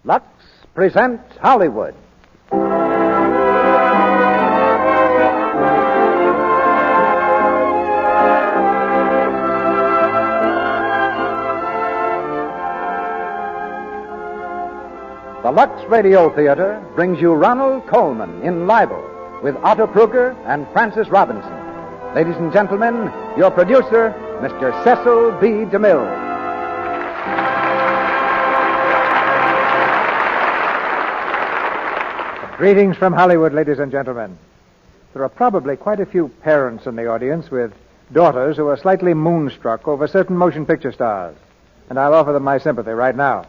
Lux presents Hollywood. The Lux Radio Theater brings you Ronald Colman in Libel with Otto Kruger and Francis Robinson. Ladies and gentlemen, your producer, Mr. Cecil B. DeMille. Greetings from Hollywood, ladies and gentlemen. There are probably quite a few parents in the audience with daughters who are slightly moonstruck over certain motion picture stars, and I'll offer them my sympathy right now.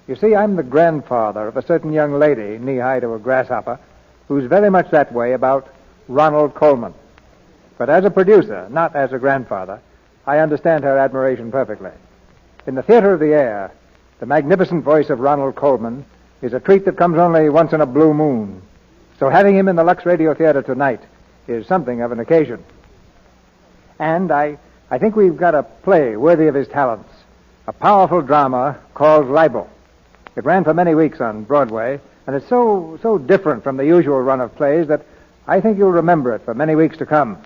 You see, I'm the grandfather of a certain young lady, knee-high to a grasshopper, who's very much that way about Ronald Colman. But as a producer, not as a grandfather, I understand her admiration perfectly. In the theater of the air, the magnificent voice of Ronald Colman is a treat that comes only once in a blue moon. So having him in the Lux Radio Theater tonight is something of an occasion. And I think we've got a play worthy of his talents, a powerful drama called Libel. It ran for many weeks on Broadway, and it's so different from the usual run of plays that I think you'll remember it for many weeks to come.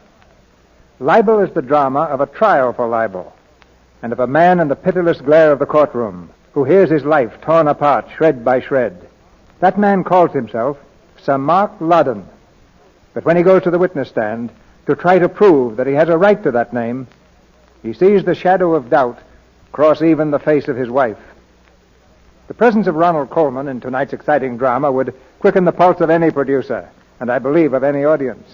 Libel is the drama of a trial for libel, and of a man in the pitiless glare of the courtroom who hears his life torn apart shred by shred. That man calls himself Sir Mark Loddon. But when he goes to the witness stand to try to prove that he has a right to that name, he sees the shadow of doubt cross even the face of his wife. The presence of Ronald Colman in tonight's exciting drama would quicken the pulse of any producer, and I believe of any audience.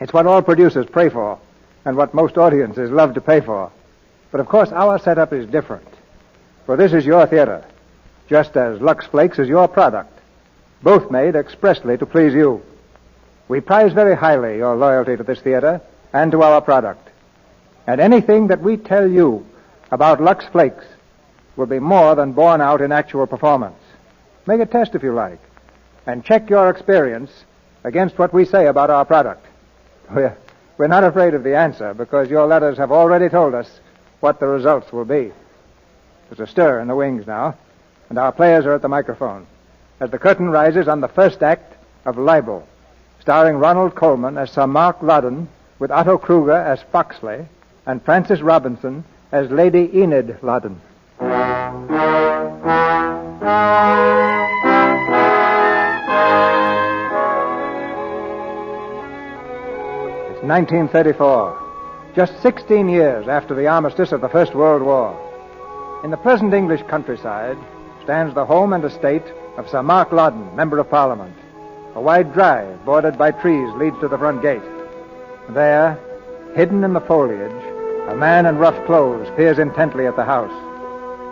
It's what all producers pray for, and what most audiences love to pay for. But of course, our setup is different. For this is your theater, just as Lux Flakes is your product, both made expressly to please you. We prize very highly your loyalty to this theater and to our product. And anything that we tell you about Lux Flakes will be more than borne out in actual performance. Make a test if you like, and check your experience against what we say about our product. We're not afraid of the answer, because your letters have already told us what the results will be. There's a stir in the wings now, and our players are at the microphone as the curtain rises on the first act of Libel, starring Ronald Colman as Sir Mark Loddon, with Otto Kruger as Foxley, and Francis Robinson as Lady Enid Loddon. It's 1934, just 16 years after the armistice of the First World War. In the present English countryside stands the home and estate of Sir Mark Loddon, Member of Parliament. A wide drive bordered by trees leads to the front gate. There, hidden in the foliage, a man in rough clothes peers intently at the house.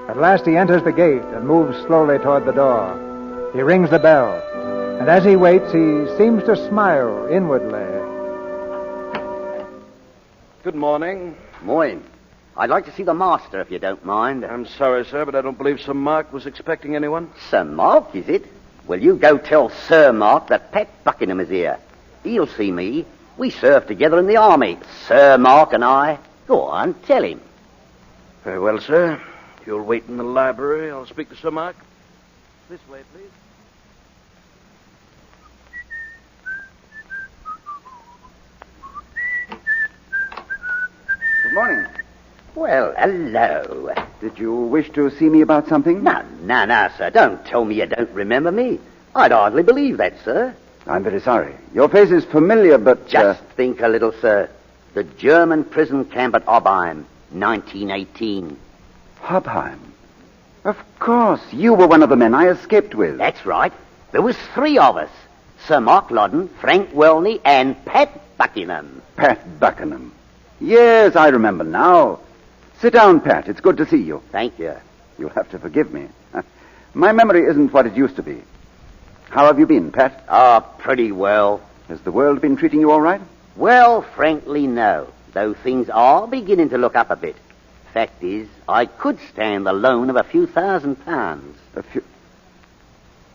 At last he enters the gate and moves slowly toward the door. He rings the bell, and as he waits, he seems to smile inwardly. Good morning. Morning. I'd like to see the master, if you don't mind. I'm sorry, sir, but I don't believe Sir Mark was expecting anyone. Sir Mark, is it? Well, you go tell Sir Mark that Pat Buckingham is here. He'll see me. We served together in the army, Sir Mark and I. Go on, tell him. Very well, sir. If you'll wait in the library, I'll speak to Sir Mark. This way, please. Good morning. Well, hello. Did you wish to see me about something? No, sir. Don't tell me you don't remember me. I'd hardly believe that, sir. I'm very sorry. Your face is familiar, but... Just think a little, sir. The German prison camp at Obheim, 1918. Obheim? Of course. You were one of the men I escaped with. That's right. There was 3 of us. Sir Mark Loddon, Frank Welney, and Pat Buckingham. Pat Buckingham. Yes, I remember now. Sit down, Pat. It's good to see you. Thank you. You'll have to forgive me. My memory isn't what it used to be. How have you been, Pat? Pretty well. Has the world been treating you all right? Well, frankly, no. Though things are beginning to look up a bit. Fact is, I could stand the loan of a few £1,000.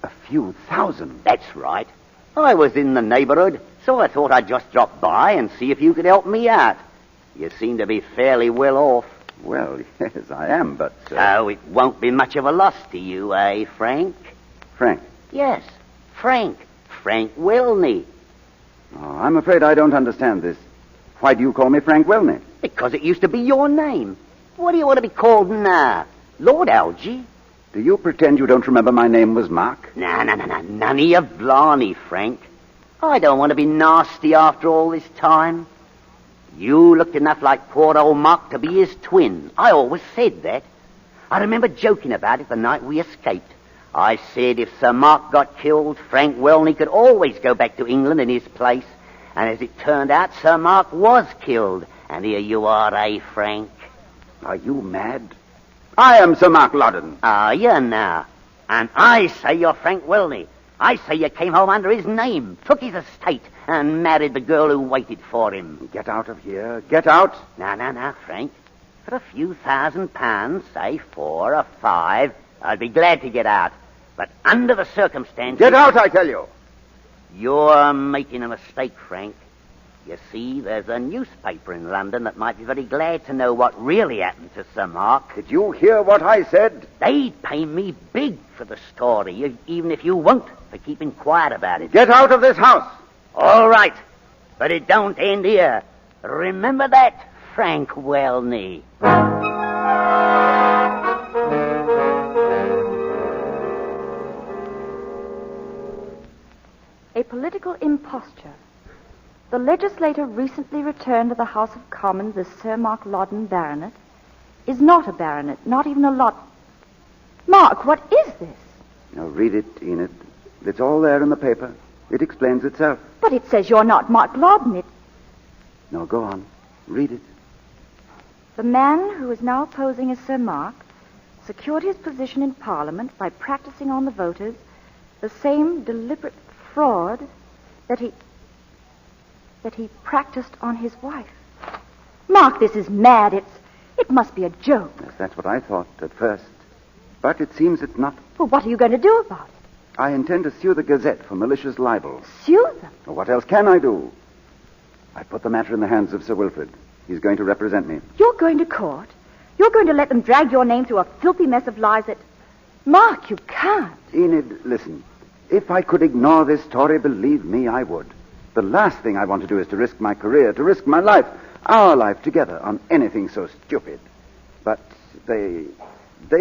A few thousand? That's right. I was in the neighborhood, so I thought I'd just drop by and see if you could help me out. You seem to be fairly well off. Well, yes, I am, but... So it won't be much of a loss to you, eh, Frank? Frank. Yes, Frank. Frank Wilney. Oh, I'm afraid I don't understand this. Why do you call me Frank Wilney? Because it used to be your name. What do you want to be called now? Lord Algie? Do you pretend you don't remember my name was Mark? No. None of your blarney, Frank. I don't want to be nasty after all this time. You looked enough like poor old Mark to be his twin. I always said that. I remember joking about it the night we escaped. I said if Sir Mark got killed, Frank Welney could always go back to England in his place. And as it turned out, Sir Mark was killed. And here you are, eh, Frank? Are you mad? I am Sir Mark Loddon. Are you now? And I say you're Frank Welney. I say you came home under his name, took his estate, and married the girl who waited for him. Get out of here. Get out. No, Frank. For a few £1,000, say 4 or 5, I'd be glad to get out. But under the circumstances... Get out, I tell you. You're making a mistake, Frank. You see, there's a newspaper in London that might be very glad to know what really happened to Sir Mark. Did you hear what I said? They'd pay me big for the story, even if you won't, for keeping quiet about it. Get out of this house. All right, but it don't end here. Remember that, Frank Welney. A political imposture. The legislator recently returned to the House of Commons as Sir Mark Loddon, Baronet, is not a baronet, not even a lot. Mark, what is this? Now, read it, Enid. It's all there in the paper. It explains itself. But it says you're not Mark Loddon. No, go on. Read it. The man who is now posing as Sir Mark secured his position in Parliament by practicing on the voters the same deliberate fraud that he practiced on his wife. Mark, this is mad. It must be a joke. Yes, that's what I thought at first. But it seems it's not. Well, what are you going to do about it? I intend to sue the Gazette for malicious libel. Sue them? Well, what else can I do? I put the matter in the hands of Sir Wilfrid. He's going to represent me. You're going to court? You're going to let them drag your name through a filthy mess of lies that... Mark, you can't. Enid, listen. If I could ignore this story, believe me, I would. The last thing I want to do is to risk my career, to risk my life, our life together, on anything so stupid. But they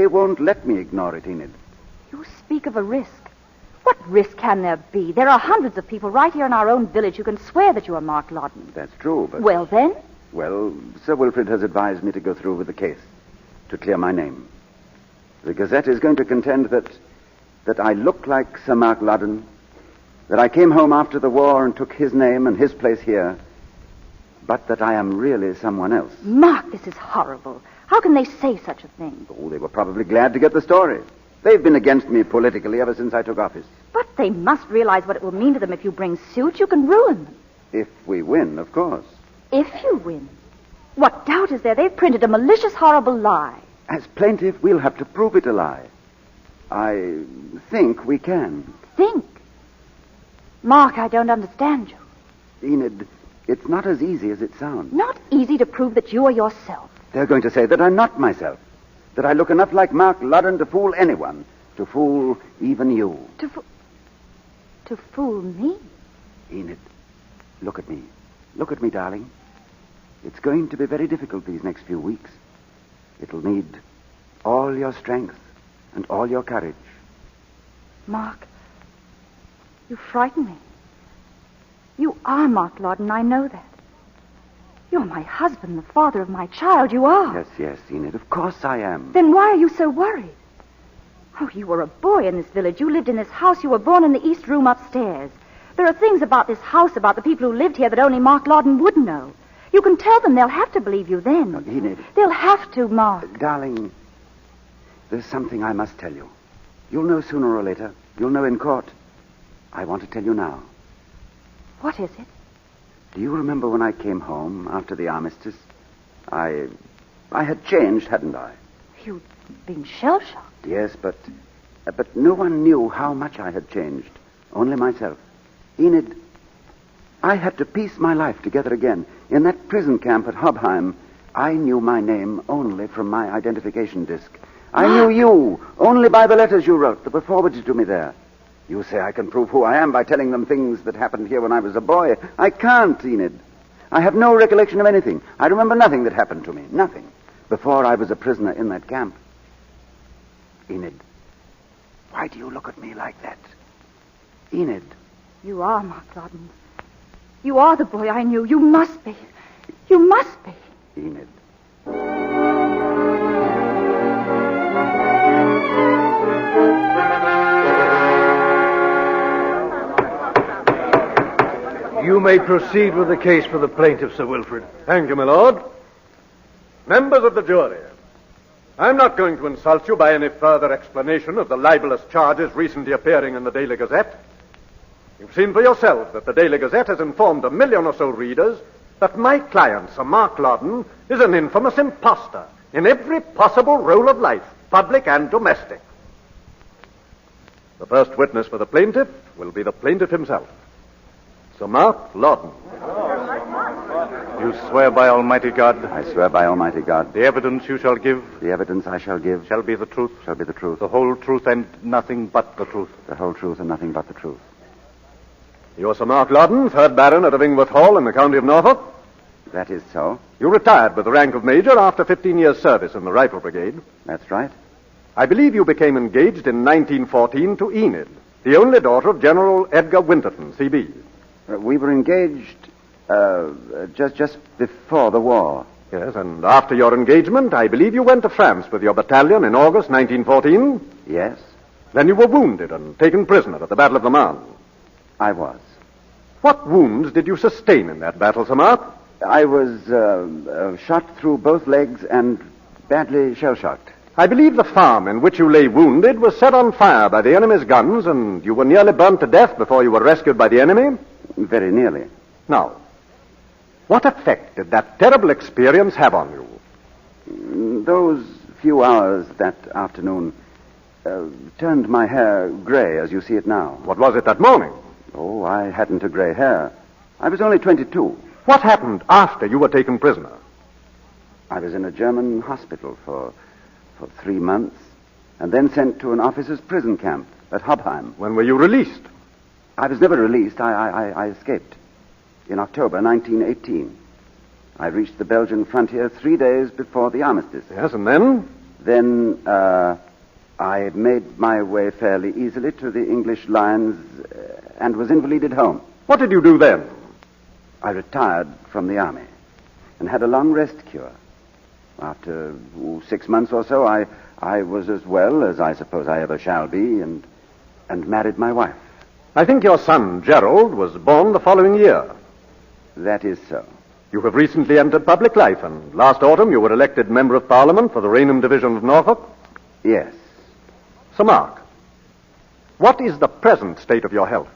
won't let me ignore it, Enid. You speak of a risk. What risk can there be? There are hundreds of people right here in our own village who can swear that you are Mark Loddon. That's true, but... Well, then? Well, Sir Wilfrid has advised me to go through with the case, to clear my name. The Gazette is going to contend that I look like Sir Mark Loddon, that I came home after the war and took his name and his place here, but that I am really someone else. Mark, this is horrible. How can they say such a thing? Oh, they were probably glad to get the story. They've been against me politically ever since I took office. But they must realize what it will mean to them if you bring suit. You can ruin them. If we win, of course. If you win. What doubt is there? They've printed a malicious, horrible lie. As plaintiff, we'll have to prove it a lie. I think we can. Think? Mark, I don't understand you. Enid, it's not as easy as it sounds. Not easy to prove that you are yourself. They're going to say that I'm not myself. That I look enough like Mark Loddon to fool anyone. To fool even you. To fool me? Enid, look at me. Look at me, darling. It's going to be very difficult these next few weeks. It'll need all your strength and all your courage. Mark, you frighten me. You are Mark Loddon, I know that. You're my husband, the father of my child, you are. Yes, Enid, of course I am. Then why are you so worried? Oh, you were a boy in this village. You lived in this house. You were born in the east room upstairs. There are things about this house, about the people who lived here, that only Mark Loddon would know. You can tell them. They'll have to believe you then. Oh, Enid. They'll have to, Mark. Darling, there's something I must tell you. You'll know sooner or later. You'll know in court. I want to tell you now. What is it? Do you remember when I came home after the armistice? I had changed, hadn't I? You'd been shell-shocked. Yes, but no one knew how much I had changed. Only myself. Enid, I had to piece my life together again. In that prison camp at Hobheim, I knew my name only from my identification disc. I knew you only by the letters you wrote that were forwarded to me there. You say I can prove who I am by telling them things that happened here when I was a boy. I can't, Enid. I have no recollection of anything. I remember nothing that happened to me. Nothing. Before I was a prisoner in that camp. Enid, why do you look at me like that? Enid. You are Mark Loudon. You are the boy I knew. You must be. You must be. Enid. You may proceed with the case for the plaintiff, Sir Wilfrid. Thank you, my lord. Members of the jury, I'm not going to insult you by any further explanation of the libelous charges recently appearing in the Daily Gazette. You've seen for yourselves that the Daily Gazette has informed 1 million or so readers that my client, Sir Mark Loudon, is an infamous impostor in every possible role of life, public and domestic. The first witness for the plaintiff will be the plaintiff himself, Sir Mark Loudon. You swear by Almighty God? I swear by Almighty God. The evidence you shall give? The evidence I shall give. Shall be the truth? Shall be the truth. The whole truth and nothing but the truth? The whole truth and nothing but the truth. You're Sir Mark Loudon, 3rd Baronet of Ingworth Hall in the county of Norfolk. That is so. You retired with the rank of Major after 15 years' service in the Rifle Brigade. That's right. I believe you became engaged in 1914 to Enid, the only daughter of General Edgar Winterton, C.B. We were engaged just before the war. Yes, and after your engagement, I believe you went to France with your battalion in August 1914. Yes, Then you were wounded and taken prisoner at the Battle of the Marne. I was. What wounds did you sustain in that battle, Sir Mark? I was shot through both legs and badly shell-shocked. I believe the farm in which you lay wounded was set on fire by the enemy's guns, and you were nearly burnt to death before you were rescued by the enemy. Very nearly. Now, what effect did that terrible experience have on you? Those few hours that afternoon turned my hair gray as you see it now. What was it that morning? Oh, I hadn't a gray hair. I was only 22. What happened after you were taken prisoner? I was in a German hospital for 3 months, and then sent to an officers' prison camp at Hobheim. When were you released? I was never released. I escaped. In October 1918. I reached the Belgian frontier 3 days before the armistice. Yes, and then? Then, I made my way fairly easily to the English lines and was invalided home. What did you do then? I retired from the army and had a long rest cure. After 6 months or so, I was as well as I suppose I ever shall be, and married my wife. I think your son, Gerald, was born the following year. That is so. You have recently entered public life, and last autumn you were elected Member of Parliament for the Rainham Division of Norfolk. Yes. Sir Mark, what is the present state of your health?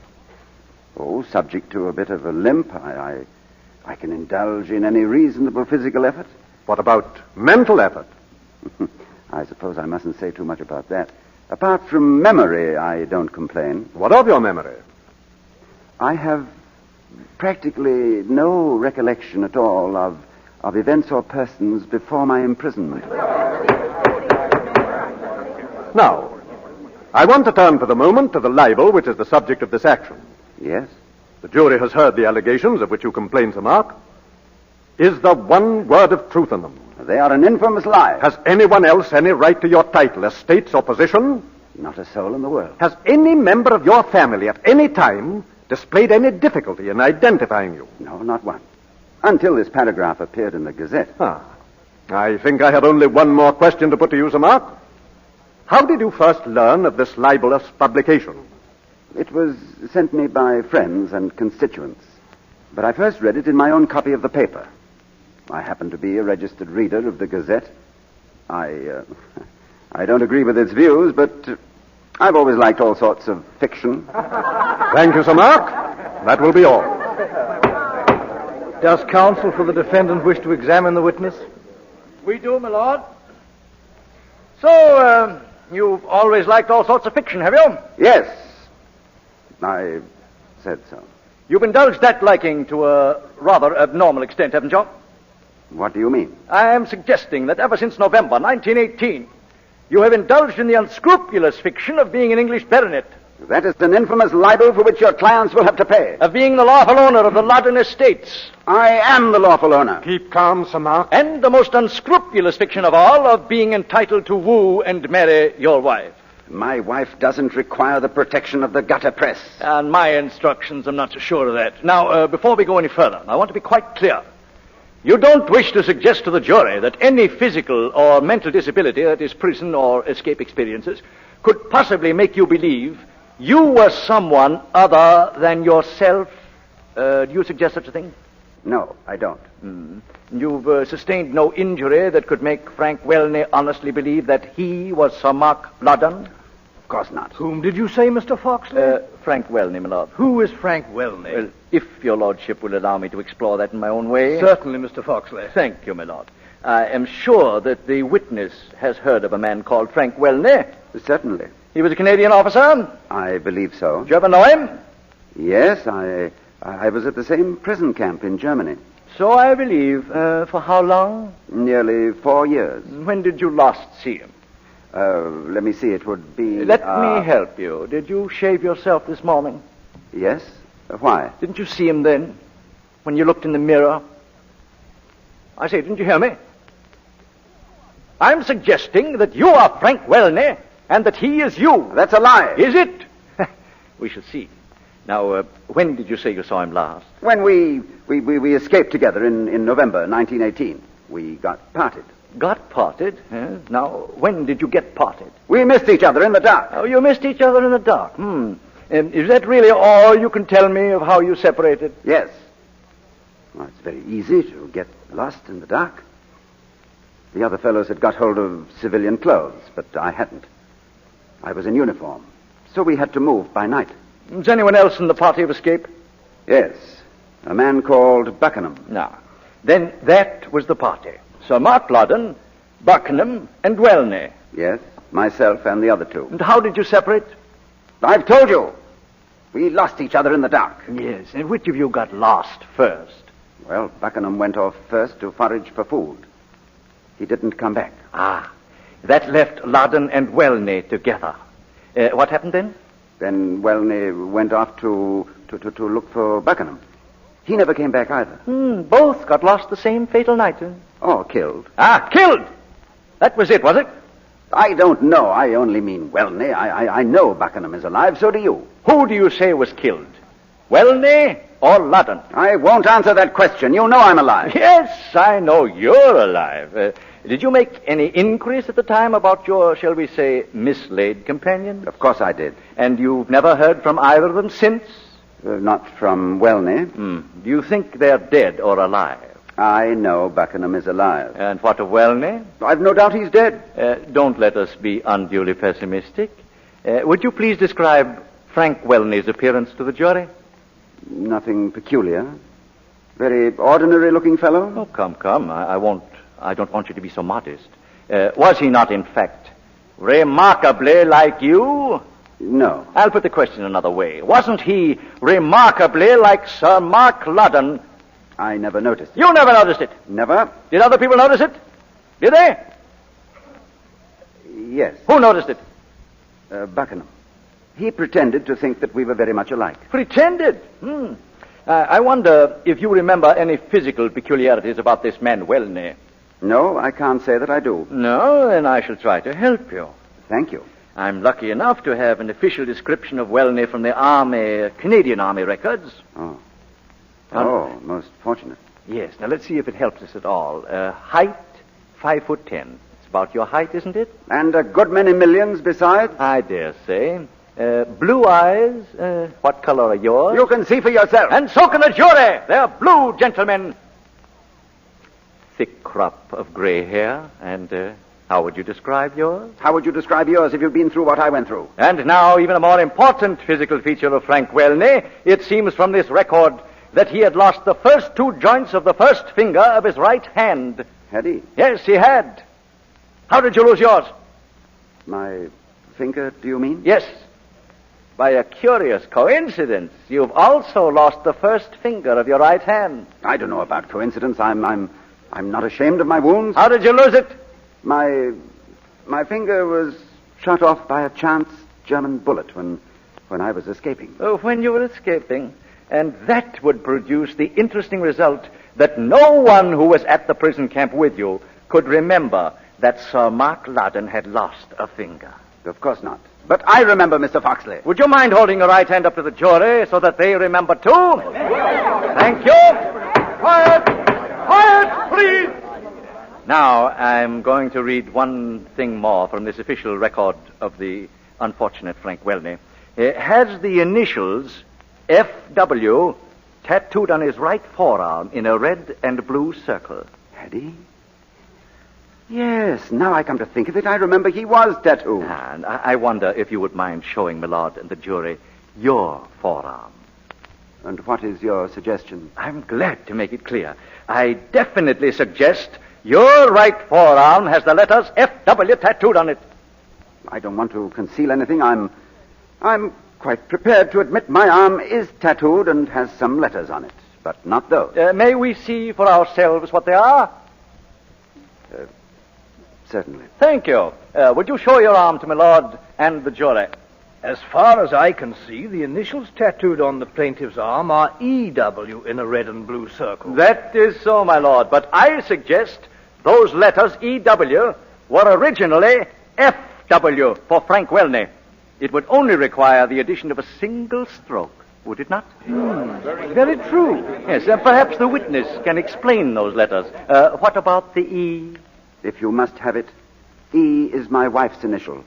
Oh, subject to a bit of a limp. I can indulge in any reasonable physical effort. What about mental effort? I suppose I mustn't say too much about that. Apart from memory, I don't complain. What of your memory? I have practically no recollection at all of events or persons before my imprisonment. Now, I want to turn for the moment to the libel which is the subject of this action. Yes? The jury has heard the allegations of which you complain, Sir Mark. Is there one word of truth in them? They are an infamous lie. Has anyone else any right to your title, estates, or position? Not a soul in the world. Has any member of your family at any time displayed any difficulty in identifying you? No, not one. Until this paragraph appeared in the Gazette. I think I have only one more question to put to you, Sir Mark. How did you first learn of this libelous publication? It was sent me by friends and constituents. But I first read it in my own copy of the paper. I happen to be a registered reader of the Gazette. I don't agree with its views, but I've always liked all sorts of fiction. Thank you, Sir Mark. That will be all. Does counsel for the defendant wish to examine the witness? We do, my lord. So, you've always liked all sorts of fiction, have you? Yes. I said so. You've indulged that liking to a rather abnormal extent, haven't you? What do you mean? I am suggesting that ever since November 1918, you have indulged in the unscrupulous fiction of being an English baronet, That is an infamous libel for which your clients will have to pay. of being the lawful owner of the Loudon estates, I am the lawful owner. Keep calm, Sir Mark. and the most unscrupulous fiction of all of being entitled to woo and marry your wife. My wife doesn't require the protection of the gutter press. And my instructions, I'm not so sure of that. Now, before we go any further, I want to be quite clear. You don't wish to suggest to the jury that any physical or mental disability, that is prison or escape experiences, could possibly make you believe you were someone other than yourself? Do you suggest such a thing? No, I don't. You've sustained no injury that could make Frank Welney honestly believe that he was Sir Mark Loudon? Of course not. Whom did you say, Mr. Foxley? Frank Welney, my lord. Who is Frank Welney? Well, if your lordship will allow me to explore that in my own way. Certainly, Mr. Foxley. Thank you, my lord. I am sure that the witness has heard of a man called Frank Welney. Certainly. He was a Canadian officer. I believe so. Did you ever know him? Yes, I was at the same prison camp in Germany. So I believe. For how long? Nearly 4 years. When did you last see him? Let me see, it would be... Let me help you. Did you shave yourself this morning? Yes? Why? Didn't you see him then? When you looked in the mirror? I say, didn't you hear me? I'm suggesting that you are Frank Welney and that he is you. That's a lie. Is it? We shall see. Now, when did you say you saw him last? When we escaped together in November 1918. We got parted. Got parted? Yes. Now, when did you get parted? We missed each other in the dark. Oh, you missed each other in the dark. Is that really all you can tell me of how you separated? Yes. Well, it's very easy to get lost in the dark. The other fellows had got hold of civilian clothes, but I hadn't. I was in uniform, so we had to move by night. Was anyone else in the party of escape? Yes, a man called Buckingham. Now, then that was the party. Sir Mark Loudon, Buckingham, and Welney. Yes, myself and the other two. And how did you separate? I've told you. We lost each other in the dark. Yes, and which of you got lost first? Well, Buckingham went off first to forage for food. He didn't come back. Ah, that left Loudon and Welney together. What happened then? Then Welney went off to look for Buckingham. He never came back either. Both got lost the same fatal night. Or killed. Ah, killed! That was it, was it? I don't know. I only mean Welney. I know Buckingham is alive, so do you. Who do you say was killed? Welney or Loudon? I won't answer that question. You know I'm alive. Yes, I know you're alive. Did you make any inquiries at the time about your, shall we say, mislaid companion? Of course I did. And you've never heard from either of them since? Not from Welney. Do you think they're dead or alive? I know Buckingham is alive. And what of Welney? I've no doubt he's dead. Don't let us be unduly pessimistic. Would you please describe Frank Welney's appearance to the jury? Nothing peculiar. Very ordinary-looking fellow. Oh, come. I don't want you to be so modest. Was he not, in fact, remarkably like you? No. I'll put the question another way. Wasn't he remarkably like Sir Mark Loudon? I never noticed. You never noticed it? Never? Did other people notice it? Did they? Yes. Who noticed it? Buckingham. He pretended to think that we were very much alike. Pretended? I wonder if you remember any physical peculiarities about this man, Welney. No, I can't say that I do. No, then I shall try to help you. Thank you. I'm lucky enough to have an official description of Welney from the Army, Canadian Army records. Oh, most fortunate. Yes, now let's see if it helps us at all. Height, 5'10". It's about your height, isn't it? And a good many millions besides? I dare say. Blue eyes, what color are yours? You can see for yourself. And so can the jury. They're blue, gentlemen. Thick crop of gray hair, and how would you describe yours? How would you describe yours if you'd been through what I went through? And now, even a more important physical feature of Frank Welney. It seems from this record that he had lost the first two joints of the first finger of his right hand. Had he? Yes, he had. How did you lose yours? My finger, do you mean? Yes. By a curious coincidence, you've also lost the first finger of your right hand. I don't know about coincidence. I'm I'm not ashamed of my wounds. How did you lose it? My finger was shot off by a chance German bullet when I was escaping. Oh, when you were escaping. And that would produce the interesting result that no one who was at the prison camp with you could remember that Sir Mark Loudon had lost a finger. Of course not. But I remember, Mr. Foxley. Would you mind holding your right hand up to the jury so that they remember too? Thank you. Quiet! Quiet, please! Now, I'm going to read one thing more from this official record of the unfortunate Frank Welney. Has the initials F.W. tattooed on his right forearm in a red and blue circle. Had he? Yes, now I come to think of it, I remember he was tattooed. And I wonder if you would mind showing my lord and the jury your forearm. And what is your suggestion? I'm glad to make it clear. I definitely suggest your right forearm has the letters F.W. tattooed on it. I don't want to conceal anything. I'm quite prepared to admit my arm is tattooed and has some letters on it, but not those. May we see for ourselves what they are? Certainly. Thank you. Would you show your arm to my lord and the jury? As far as I can see, the initials tattooed on the plaintiff's arm are E.W. in a red and blue circle. That is so, my lord, but I suggest those letters E.W. were originally F.W. for Frank Welney. It would only require the addition of a single stroke, would it not? Very true. Yes, perhaps the witness can explain those letters. What about the E? If you must have it, E is my wife's initial.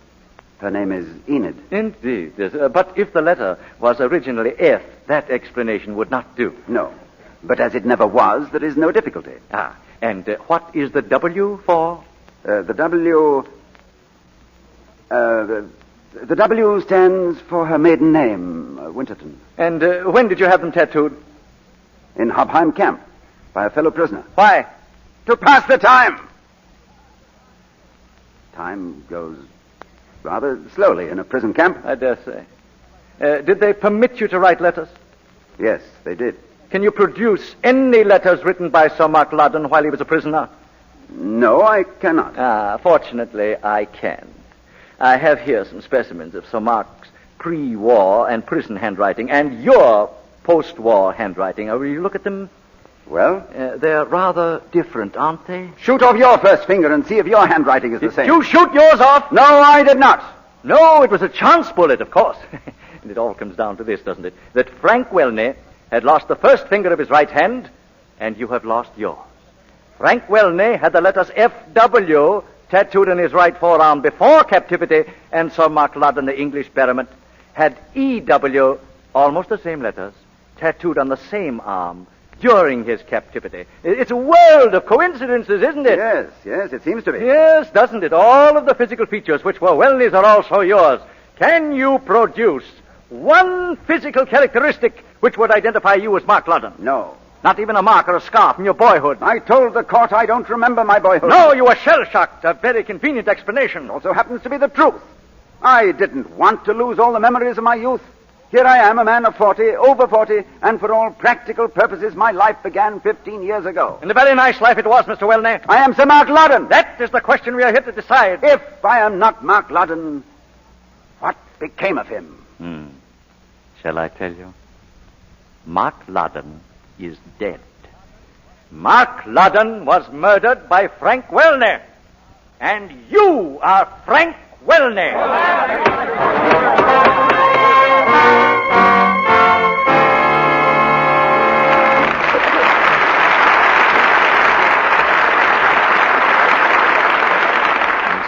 Her name is Enid. Indeed, yes. But if the letter was originally F, that explanation would not do. No. But as it never was, there is no difficulty. And what is the W for? The W... The W stands for her maiden name, Winterton. And when did you have them tattooed? In Hobheim camp, by a fellow prisoner. Why? To pass the time. Time goes rather slowly in a prison camp. I dare say. Did they permit you to write letters? Yes, they did. Can you produce any letters written by Sir Mark Loudon while he was a prisoner? No, I cannot. Fortunately, I can. I have here some specimens of Sir Mark's pre-war and prison handwriting and your post-war handwriting. Will you look at them? Well? They're rather different, aren't they? Shoot off your first finger and see if your handwriting is the same. Did you shoot yours off? No, I did not. No, it was a chance bullet, of course. And it all comes down to this, doesn't it? That Frank Welney had lost the first finger of his right hand, and you have lost yours. Frank Welney had the letters F.W. tattooed on his right forearm before captivity, and Sir Mark Loudon, the English baronet, had E.W., almost the same letters, tattooed on the same arm during his captivity. It's a world of coincidences, isn't it? Yes, it seems to be. Yes, doesn't it? All of the physical features which were Welney's are also yours. Can you produce one physical characteristic which would identify you as Mark Loudon? No. Not even a mark or a scar from your boyhood? I told the court I don't remember my boyhood. No, you were shell-shocked. A very convenient explanation. Also happens to be the truth. I didn't want to lose all the memories of my youth. Here I am, a man of 40, over 40, and for all practical purposes, my life began 15 years ago. And a very nice life it was, Mr. Welney. I am Sir Mark Loudon. That is the question we are here to decide. If I am not Mark Loudon, what became of him? Shall I tell you? Mark Loudon is dead. Mark Loudon was murdered by Frank Welney. And you are Frank Welney.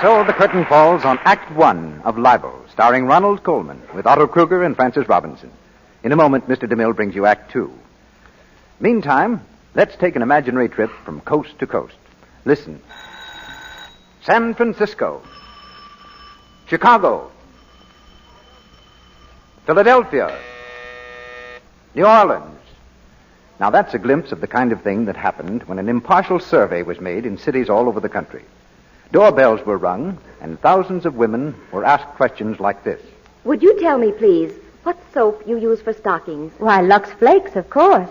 So the curtain falls on Act One of Libel, starring Ronald Colman, with Otto Kruger and Francis Robinson. In a moment, Mr. DeMille brings you Act Two. Meantime, let's take an imaginary trip from coast to coast. Listen. San Francisco. Chicago. Philadelphia. New Orleans. Now, that's a glimpse of the kind of thing that happened when an impartial survey was made in cities all over the country. Doorbells were rung, and thousands of women were asked questions like this. Would you tell me, please, what soap you use for stockings? Why, Lux Flakes, of course.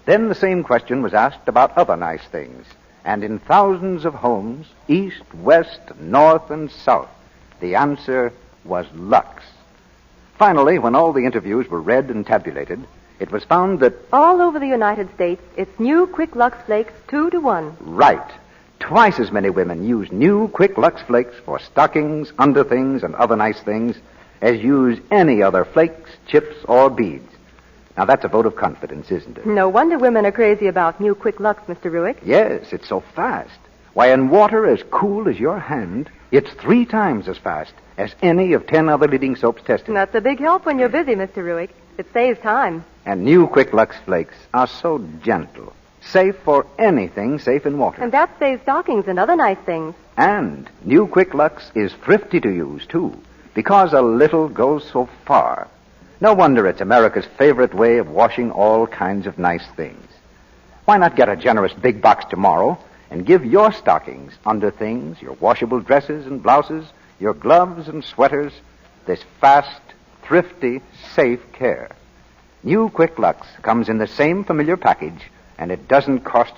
Then the same question was asked about other nice things. And in thousands of homes, east, west, north, and south, the answer was Lux. Finally, when all the interviews were read and tabulated, it was found that... All over the United States, it's new Quick Lux Flakes 2 to 1. Right. Twice as many women use new Quick Lux Flakes for stockings, underthings, and other nice things as use any other flakes, chips, or beads. Now, that's a vote of confidence, isn't it? No wonder women are crazy about new Quick Lux, Mr. Ruick. Yes, it's so fast. Why, in water as cool as your hand, it's 3 times as fast as any of 10 other leading soaps tested. That's a big help when you're busy, Mr. Ruick. It saves time. And new Quick Lux Flakes are so gentle, safe for anything safe in water. And that saves stockings and other nice things. And new Quick Lux is thrifty to use, too, because a little goes so far. No wonder it's America's favorite way of washing all kinds of nice things. Why not get a generous big box tomorrow and give your stockings, underthings, your washable dresses and blouses, your gloves and sweaters, this fast, thrifty, safe care. New Quick Lux comes in the same familiar package, and it doesn't cost you